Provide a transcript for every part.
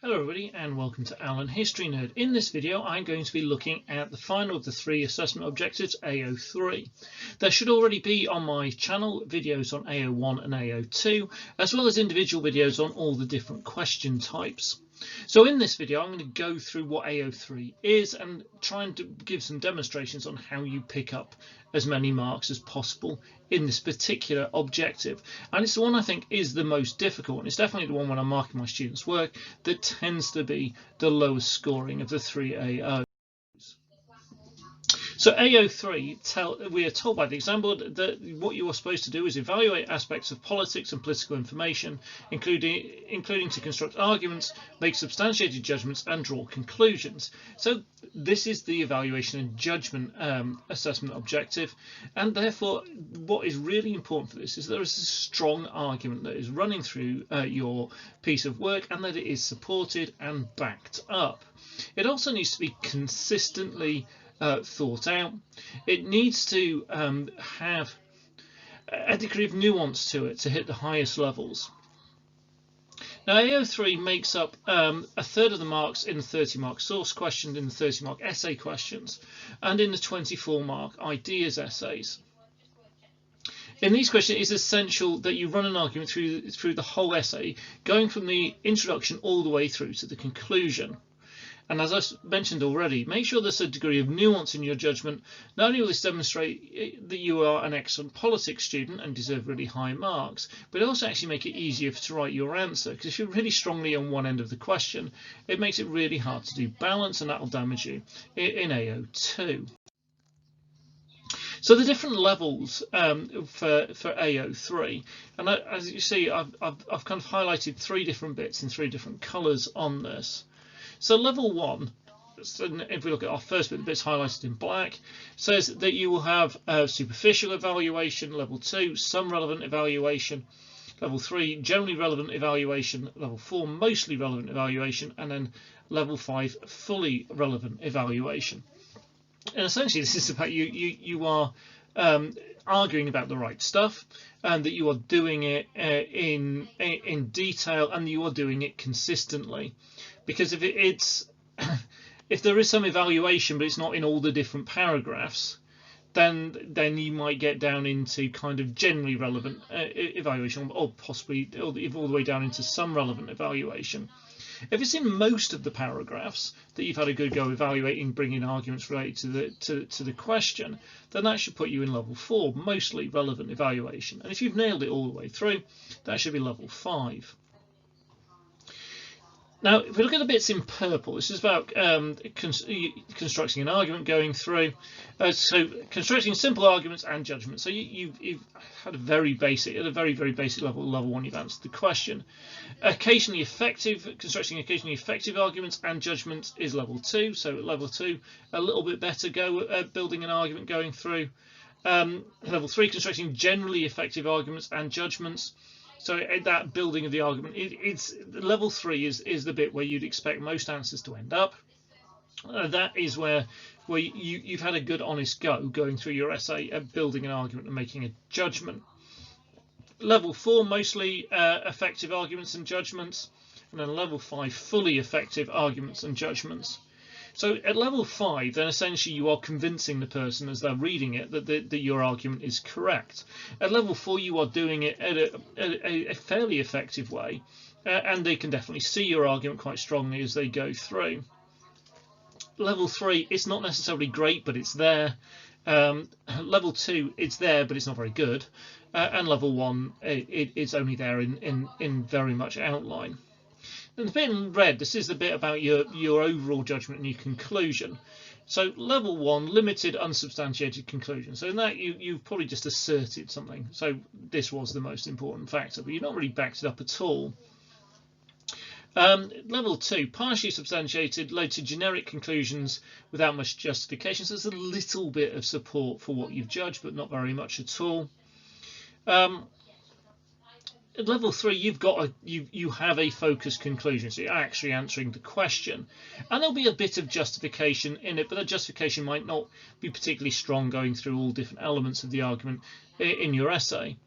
Hello everybody and welcome to Alan History Nerd. In this video I'm going to be looking at the final of the three assessment objectives, A03. There should already be on my channel videos on A01 and A02 as well as individual videos on all the different question types. So in this video I'm going to go through what A03 is and try and give some demonstrations on how you pick up as many marks as possible in this particular objective. And it's the one I think is the most difficult, and it's definitely the one when I'm marking my students' work that tends to be the lowest scoring of the three AOs. So A03, we are told by the exam board that what you are supposed to do is evaluate aspects of politics and political information, including to construct arguments, make substantiated judgments and draw conclusions. So this is the evaluation and judgment assessment objective, and therefore what is really important for this is there is a strong argument that is running through your piece of work and that it is supported and backed up. It also needs to be consistently thought out. It needs to have a degree of nuance to it to hit the highest levels. Now A03 makes up a third of the marks in the 30-mark source questions, in the 30-mark essay questions, and in the 24-mark ideas essays. In these questions, it's essential that you run an argument through the whole essay, going from the introduction all the way through to the conclusion. And as I mentioned already, make sure there's a degree of nuance in your judgment. Not only will this demonstrate that you are an excellent politics student and deserve really high marks, but it also actually make it easier to write your answer. Because if you're really strongly on one end of the question, it makes it really hard to do balance, and that will damage you in A02. So the different levels for A03, and as you see, I've kind of highlighted three different bits in three different colours on this. So level 1, if we look at our first bit, the bit's highlighted in black, says that you will have superficial evaluation. Level 2, some relevant evaluation. Level 3, generally relevant evaluation. Level 4, mostly relevant evaluation. And then level 5, fully relevant evaluation. And essentially this is about you are arguing about the right stuff, and that you are doing it in detail, and you are doing it consistently. Because if there is some evaluation but it's not in all the different paragraphs, then you might get down into kind of generally relevant evaluation, or possibly all the way down into some relevant evaluation. If it's in most of the paragraphs that you've had a good go evaluating, bringing arguments related to the question, then that should put you in level 4, mostly relevant evaluation. And if you've nailed it all the way through, that should be level 5. Now, if we look at the bits in purple, this is about constructing an argument, going through. So constructing simple arguments and judgments. So you've had a very basic, at a very basic level 1, you've answered the question. Constructing occasionally effective arguments and judgments is level 2. So at level 2, a little bit better go at building an argument, going through. Level 3, constructing generally effective arguments and judgments. So that building of the argument, it's level 3 is the bit where you'd expect most answers to end up. That is where you've had a good honest go going through your essay at building an argument and making a judgment. Level 4, mostly effective arguments and judgments, and then level 5, fully effective arguments and judgments. So at level 5, then essentially you are convincing the person as they're reading it that your argument is correct. At level 4, you are doing it at a fairly effective way, and they can definitely see your argument quite strongly as they go through. Level 3, it's not necessarily great, but it's there. Level 2, it's there, but it's not very good. And level 1, it's only there in very much outline. And the bit in red, this is the bit about your overall judgment and your conclusion. So level 1, limited unsubstantiated conclusion. So in that you've probably just asserted something. So this was the most important factor, but you've not really backed it up at all. Level 2, partially substantiated, led to generic conclusions without much justification. So there's a little bit of support for what you've judged, but not very much at all. At level 3, you have a focused conclusion, so you're actually answering the question, and there'll be a bit of justification in it, but the justification might not be particularly strong going through all different elements of the argument in your essay.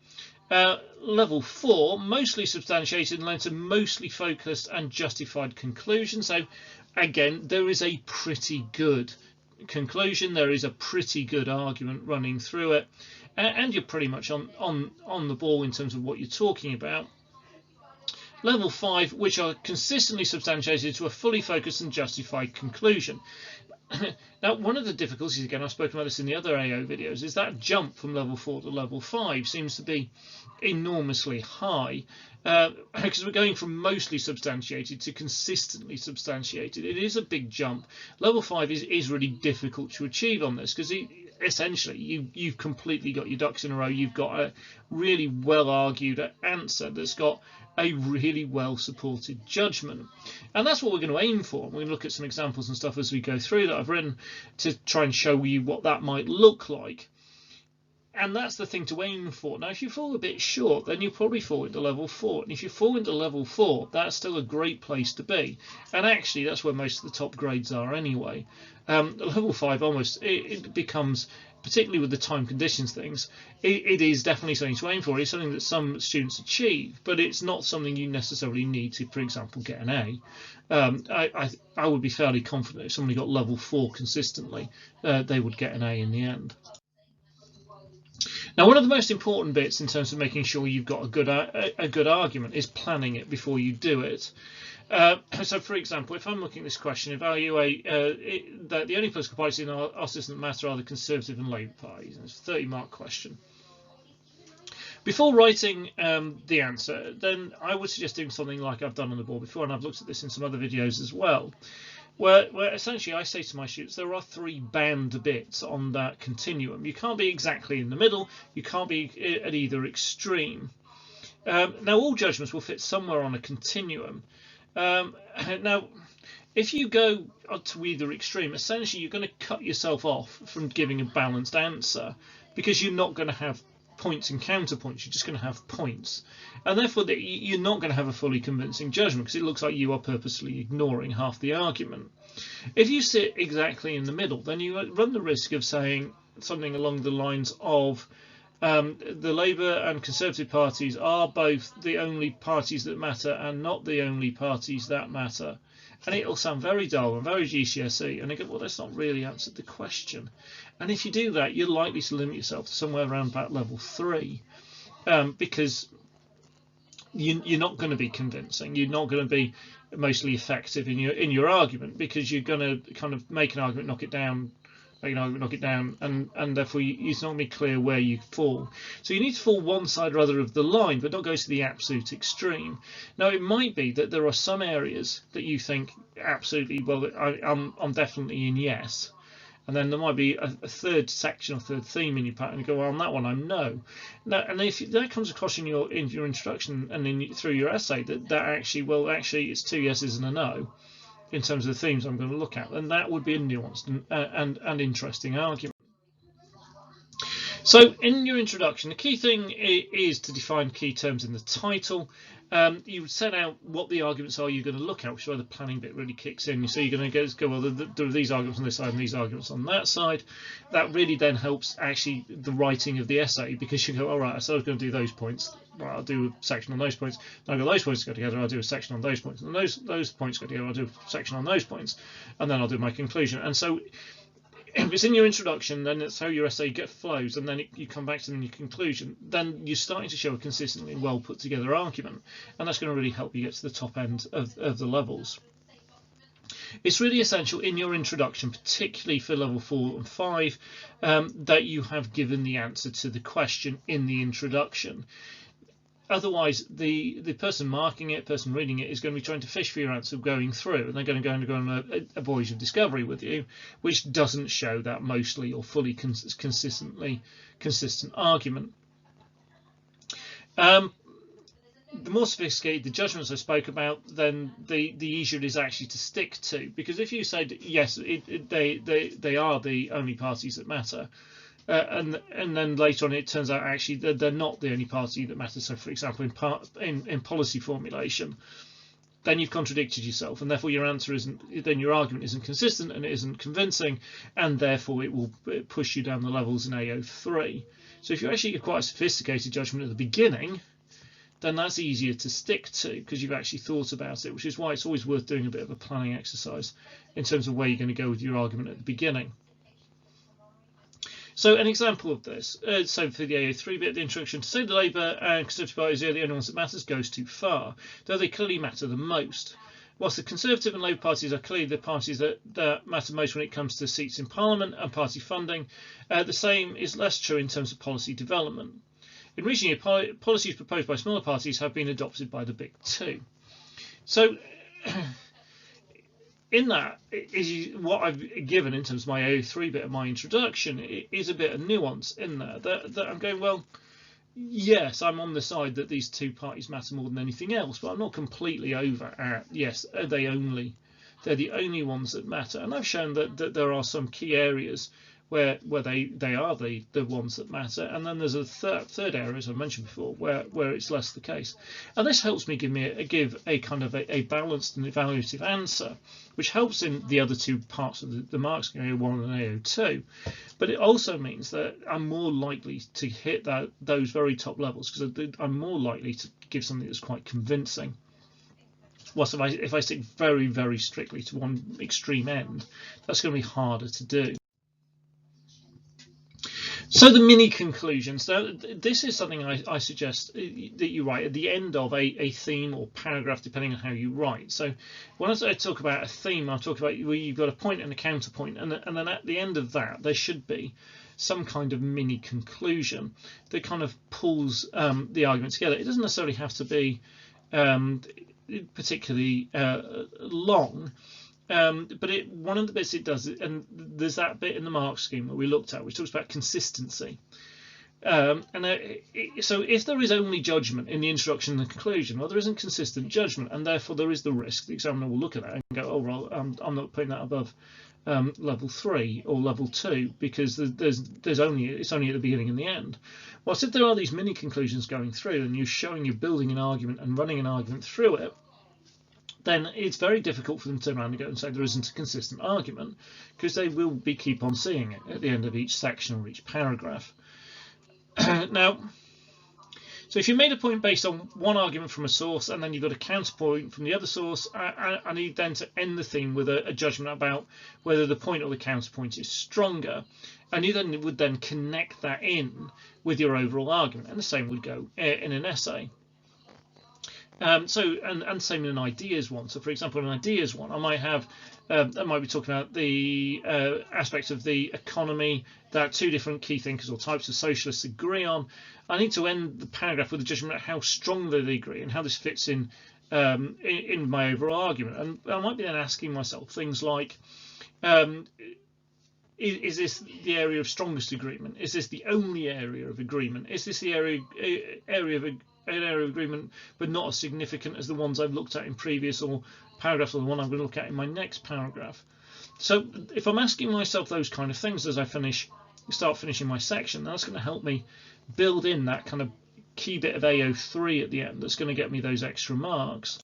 Level 4, mostly substantiated and led to mostly focused and justified conclusion. So again, there is a pretty good conclusion, there is a pretty good argument running through it, and you're pretty much on the ball in terms of what you're talking about. Level 5, which are consistently substantiated to a fully focused and justified conclusion. Now, one of the difficulties, again, I've spoken about this in the other AO videos, is that jump from level 4 to level 5 seems to be enormously high, because we're going from mostly substantiated to consistently substantiated. It is a big jump. Level 5 is really difficult to achieve on this, because essentially you've completely got your ducks in a row. You've got a really well argued answer that's got a really well supported judgment, and that's what we're going to aim for. We're going to look at some examples and stuff as we go through that I've written to try and show you what that might look like, and that's the thing to aim for. Now, if you fall a bit short, then you probably fall into level 4, and if you fall into level 4, that's still a great place to be, and actually that's where most of the top grades are anyway. Level 5 almost it becomes, particularly with the time conditions things, it is definitely something to aim for. It's something that some students achieve, but it's not something you necessarily need to, for example, get an A. I would be fairly confident if somebody got level 4 consistently, they would get an A in the end. Now, one of the most important bits in terms of making sure you've got a good argument is planning it before you do it. So, for example, if I'm looking at this question, evaluate that the only political parties in our system that matter are the Conservative and Labour parties. And it's a 30-mark question. Before writing the answer, then I would suggest doing something like I've done on the board before, and I've looked at this in some other videos as well, where essentially I say to my students, there are 3 band bits on that continuum. You can't be exactly in the middle, you can't be at either extreme. Now, all judgments will fit somewhere on a continuum. Now, if you go to either extreme, essentially you're going to cut yourself off from giving a balanced answer, because you're not going to have points and counterpoints, you're just going to have points, and therefore you're not going to have a fully convincing judgment, because it looks like you are purposely ignoring half the argument. If you sit exactly in the middle, then you run the risk of saying something along the lines of the Labour and Conservative parties are both the only parties that matter and not the only parties that matter, and it'll sound very dull and very GCSE, and they go, well, that's not really answered the question. And if you do that, you're likely to limit yourself to somewhere around about level 3, because you're not going to be convincing, you're not going to be mostly effective in your argument, because you're going to kind of make an argument, knock it down, and therefore it's not going to be clear where you fall. So you need to fall one side or other of the line, but not go to the absolute extreme. Now, it might be that there are some areas that you think absolutely, well, I'm definitely in yes, and then there might be a third section or third theme in your pattern, and you go, well, on that one I'm no. Now, and if that comes across in your introduction and then through your essay that actually, well, actually it's 2 yeses and a no in terms of the themes I'm going to look at, then that would be a nuanced and interesting argument. So in your introduction, the key thing is to define key terms in the title. You would set out what the arguments are you're going to look at, which is where the planning bit really kicks in. So you're going to go, well, there are these arguments on this side and these arguments on that side. That really then helps actually the writing of the essay, because you go, all right, so I was going to do those points. Right, I'll do a section on those points. Then I've got those points to go together, I'll do a section on those points. And those points go together, I'll do a section on those points. And then I'll do my conclusion. And so if it's in your introduction, then it's how your essay flows, and then you come back to them in your conclusion, then you're starting to show a consistently well put together argument, and that's going to really help you get to the top end of the levels. It's really essential in your introduction, particularly for level 4 and 5, that you have given the answer to the question in the introduction. Otherwise, the person marking it, person reading it, is going to be trying to fish for your answer going through, and they're going to go on a voyage of discovery with you, which doesn't show that mostly or fully consistent argument. The more sophisticated the judgments I spoke about, then the easier it is actually to stick to, because if you say yes, they are the only parties that matter. And then later on it turns out actually they're not the only party that matters. So, for example, in policy formulation, then you've contradicted yourself, and therefore your answer isn't, then your argument isn't consistent and it isn't convincing, and therefore it will push you down the levels in A03. So if you actually get quite a sophisticated judgment at the beginning, then that's easier to stick to because you've actually thought about it, which is why it's always worth doing a bit of a planning exercise in terms of where you're going to go with your argument at the beginning. So an example of this, so for the A03 bit, the introduction, to say the Labour and Conservative parties are the only ones that matters goes too far, though they clearly matter the most. Whilst the Conservative and Labour parties are clearly the parties that matter most when it comes to seats in Parliament and party funding, the same is less true in terms of policy development. In recent years, policies proposed by smaller parties have been adopted by the big two. So in that, what I've given in terms of my A03 bit of my introduction is a bit of nuance in there that I'm going, well, yes, I'm on the side that these two parties matter more than anything else, but I'm not completely over at, yes, they're the only ones that matter. And I've shown that there are some key areas where they are the ones that matter, and then there's a third area, as I mentioned before, where it's less the case. And this helps me give a kind of a balanced and evaluative answer, which helps in the other two parts of the marks, A01 and A02. But it also means that I'm more likely to hit those very top levels because I'm more likely to give something that's quite convincing. Whilst if I stick very, very strictly to one extreme end, that's going to be harder to do. So the mini conclusions. Now, this is something I suggest that you write at the end of a theme or paragraph, depending on how you write. So when I talk about a theme, I'll talk about where you've got a point and a counterpoint, and then at the end of that, there should be some kind of mini conclusion that kind of pulls the argument together. It doesn't necessarily have to be particularly long. But one of the bits it does, and there's that bit in the mark scheme that we looked at, which talks about consistency. So if there is only judgment in the introduction and the conclusion, well, there isn't consistent judgment, and therefore there is the risk the examiner will look at that and go, oh, well, I'm not putting that above level 3 or level 2 because it's only at the beginning and the end. Whilst if there are these mini conclusions going through and you're building an argument and running an argument through it, then it's very difficult for them to turn around and go and say there isn't a consistent argument, because they will keep on seeing it at the end of each section or each paragraph. Now, so if you made a point based on one argument from a source and then you've got a counterpoint from the other source, I need then to end the theme with a judgment about whether the point or the counterpoint is stronger, and you then would then connect that in with your overall argument, and the same would go in an essay. And same in an ideas one. So, for example, in an ideas one, I might be talking about the aspects of the economy that two different key thinkers or types of socialists agree on. I need to end the paragraph with a judgment about how strongly they agree and how this fits in my overall argument. And I might be then asking myself things like, is this the area of strongest agreement? Is this the only area of agreement? Is this the area of agreement but not as significant as the ones I've looked at in previous or paragraphs, or the one I'm going to look at in my next paragraph? So if I'm asking myself those kind of things as I start finishing my section, that's going to help me build in that kind of key bit of A03 at the end that's going to get me those extra marks.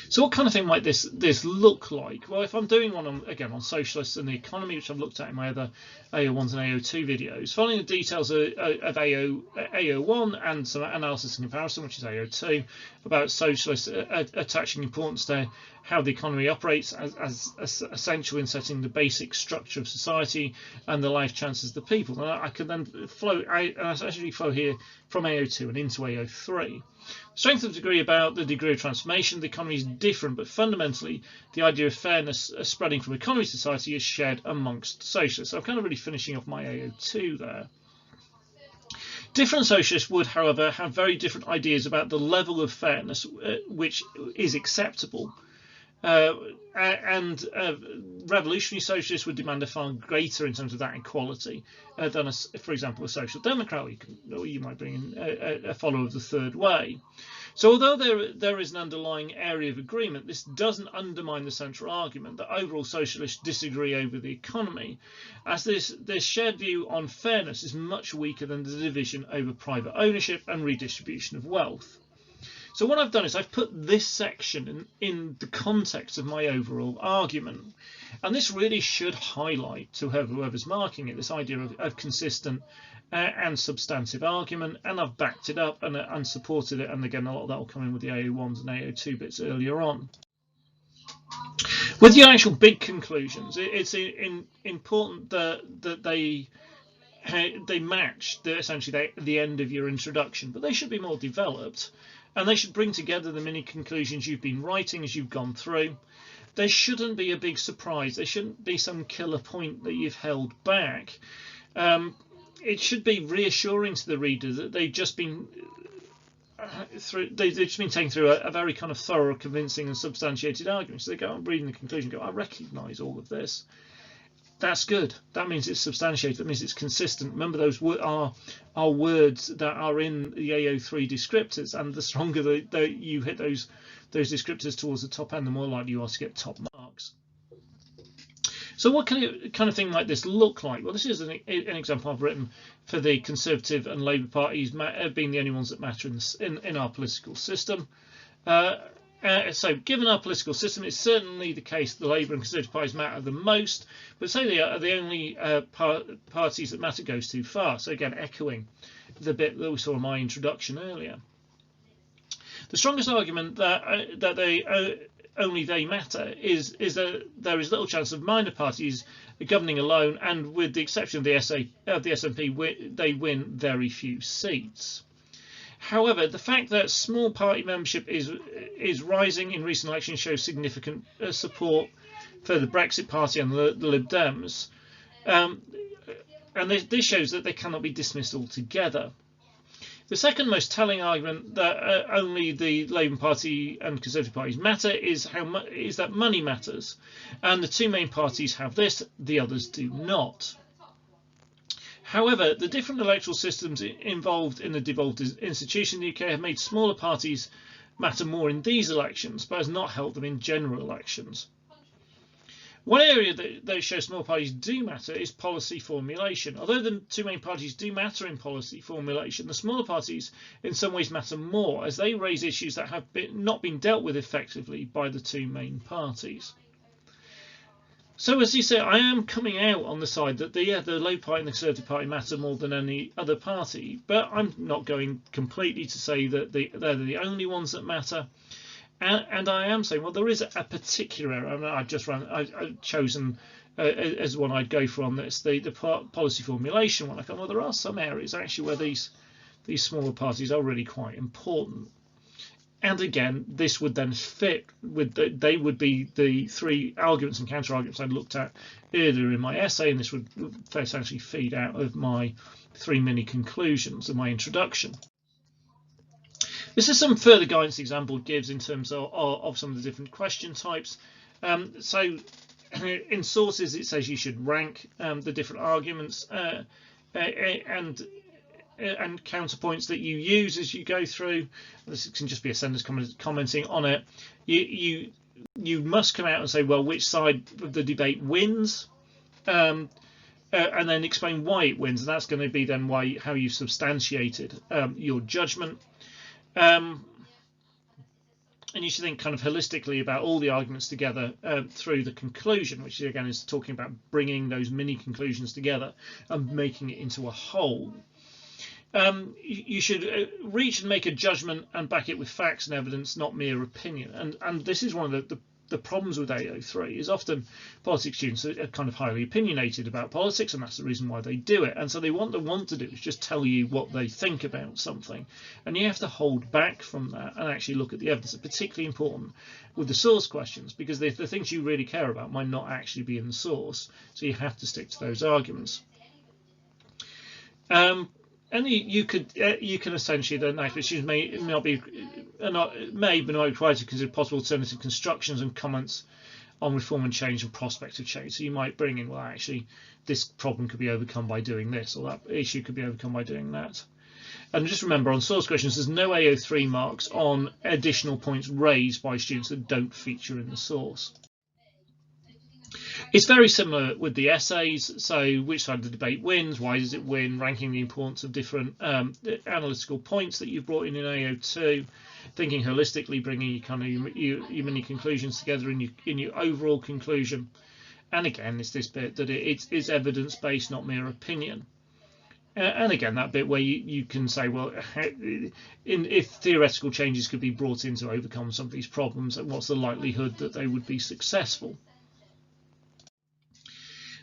So what kind of thing might this look like? Well, if I'm doing one on socialists and the economy, which I've looked at in my other AO1s and AO2 videos, following the details of AO1 and some analysis and comparison, which is AO2, about socialists attaching importance to how the economy operates as essential in setting the basic structure of society and the life chances of the people. And I can then flow here from AO2 and into AO3. Strength of degree about the degree of transformation of the economy is different, but fundamentally the idea of fairness spreading from economy to society is shared amongst socialists. So I'm kind of really finishing off my AO2 there. Different socialists would, however, have very different ideas about the level of fairness which is acceptable. And revolutionary socialists would demand a far greater in terms of that equality than, for example, a social democrat, or you might bring in a follower of the third way. So although there is an underlying area of agreement, this doesn't undermine the central argument that overall socialists disagree over the economy, as this shared view on fairness is much weaker than the division over private ownership and redistribution of wealth. So what I've done is I've put this section in the context of my overall argument, and this really should highlight to whoever's marking it this idea of consistent and substantive argument, and I've backed it up and supported it, and again a lot of that will come in with the A01s and A02 bits earlier on. With the actual big conclusions, it's important that they match essentially the end of your introduction, but they should be more developed, and they should bring together the mini conclusions you've been writing as you've gone through. There shouldn't be a big surprise. There shouldn't be some killer point that you've held back. It should be reassuring to the reader that they've just been taken through a very kind of thorough, convincing and substantiated argument. So they go on reading the conclusion, go, I recognise all of this. That's good. That means it's substantiated. That means it's consistent. Remember, those are words that are in the A03 descriptors, and the stronger you hit those descriptors towards the top end, the more likely you are to get top marks. So what kind of thing like this look like? Well, this is an example I've written for the Conservative and Labour parties being the only ones that matter in our political system. So given our political system, it's certainly the case the Labour and Conservative parties matter the most, but say they are the only parties that matter goes too far. So again, echoing the bit that we saw in my introduction earlier. The strongest argument that only they matter is that there is little chance of minor parties governing alone, and with the exception of the SNP, they win very few seats. However, the fact that small party membership is rising in recent elections shows significant support for the Brexit Party and the Lib Dems, and this shows that they cannot be dismissed altogether. The second most telling argument that only the Labour Party and Conservative parties matter is that money matters, and the two main parties have this, the others do not. However, the different electoral systems involved in the devolved institution in the UK have made smaller parties matter more in these elections, but has not helped them in general elections. One area that shows small parties do matter is policy formulation. Although the two main parties do matter in policy formulation, the smaller parties in some ways matter more, as they raise issues that have not been dealt with effectively by the two main parties. So as you say, I am coming out on the side that the Labour Party and the Conservative Party matter more than any other party, but I'm not going completely to say that they're the only ones that matter. And I am saying, well, there is a particular area. I mean, I've chosen as one I'd go for on this, the policy formulation one. I thought, well, there are some areas actually where these smaller parties are really quite important. And again, this would then fit with they would be the three arguments and counter arguments I looked at earlier in my essay, and this would essentially feed out of my three mini conclusions of my introduction. This is some further guidance the exam board gives in terms of some of the different question types. So in sources, it says you should rank the different arguments and counterpoints that you use as you go through. This can just be a sentence commenting on it. You must come out and say, well, which side of the debate wins, and then explain why it wins, and that's going to be then how you substantiated your judgment. And you should think kind of holistically about all the arguments together through the conclusion, which again is talking about bringing those mini conclusions together and making it into a whole. You should reach and make a judgment and back it with facts and evidence, not mere opinion. And this is one of the problems with A03 is often politics students are kind of highly opinionated about politics, and that's the reason why they do it. And so what they want to do is just tell you what they think about something, and you have to hold back from that and actually look at the evidence. It's particularly important with the source questions, because the things you really care about might not actually be in the source, so you have to stick to those arguments. And you can essentially, the national issues may not be required to consider possible alternative constructions and comments on reform and change and prospect of change. So you might bring in, well, actually, this problem could be overcome by doing this, or that issue could be overcome by doing that. And just remember, on source questions, there's no A03 marks on additional points raised by students that don't feature in the source. It's very similar with the essays. So which side of the debate wins, why does it win, ranking the importance of different analytical points that you've brought in A02, thinking holistically, bringing your kind of your mini conclusions together in your overall conclusion. And again, it's this bit that it's evidence-based, not mere opinion. And again, that bit where you can say, well, if theoretical changes could be brought in to overcome some of these problems, and what's the likelihood that they would be successful?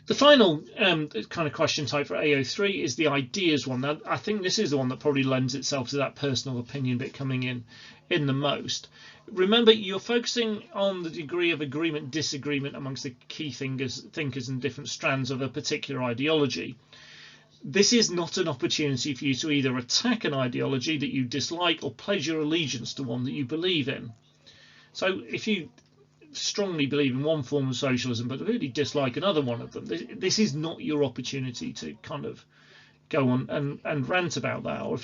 The final kind of question type for A03 is the ideas one. Now, I think this is the one that probably lends itself to that personal opinion bit coming in the most. Remember, you're focusing on the degree of agreement, disagreement amongst the key thinkers and different strands of a particular ideology. This is not an opportunity for you to either attack an ideology that you dislike or pledge your allegiance to one that you believe in. So if you strongly believe in one form of socialism but really dislike another one of them, this is not your opportunity to kind of go on and rant about that. Or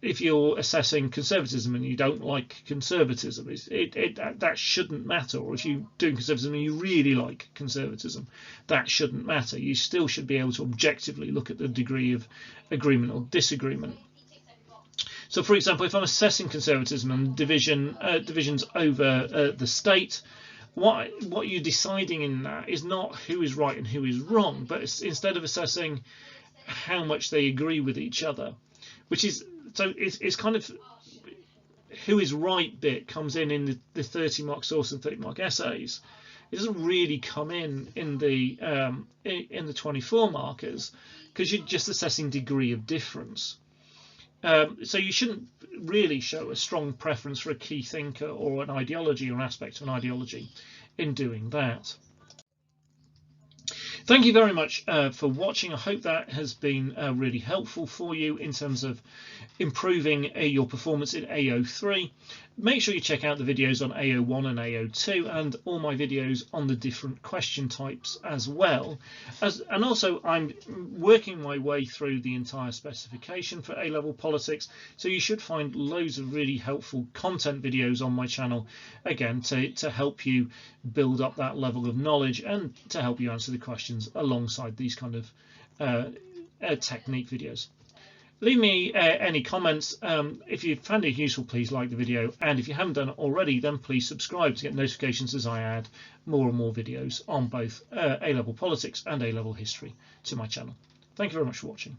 if you're assessing conservatism and you don't like conservatism, that shouldn't matter. Or if you're doing conservatism and you really like conservatism, that shouldn't matter. You still should be able to objectively look at the degree of agreement or disagreement. So, for example, if I'm assessing conservatism and divisions over the state, what you're deciding in that is not who is right and who is wrong, but instead of assessing how much they agree with each other, which is, so it's kind of who is right bit comes in the 30-mark source and 30-mark essays. It doesn't really come in the 24 markers, because you're just assessing degree of difference. So you shouldn't really show a strong preference for a key thinker or an ideology or an aspect of an ideology in doing that. Thank you very much for watching. I hope that has been really helpful for you in terms of improving your performance in A03. Make sure you check out the videos on A01 and A02 and all my videos on the different question types as well. And also, I'm working my way through the entire specification for A-level politics, so you should find loads of really helpful content videos on my channel, again, to help you build up that level of knowledge and to help you answer the questions alongside these kind of technique videos. Leave me any comments. If you found it useful, please like the video, and if you haven't done it already, then please subscribe to get notifications as I add more and more videos on both A-level politics and A-level history to my channel. Thank you very much for watching.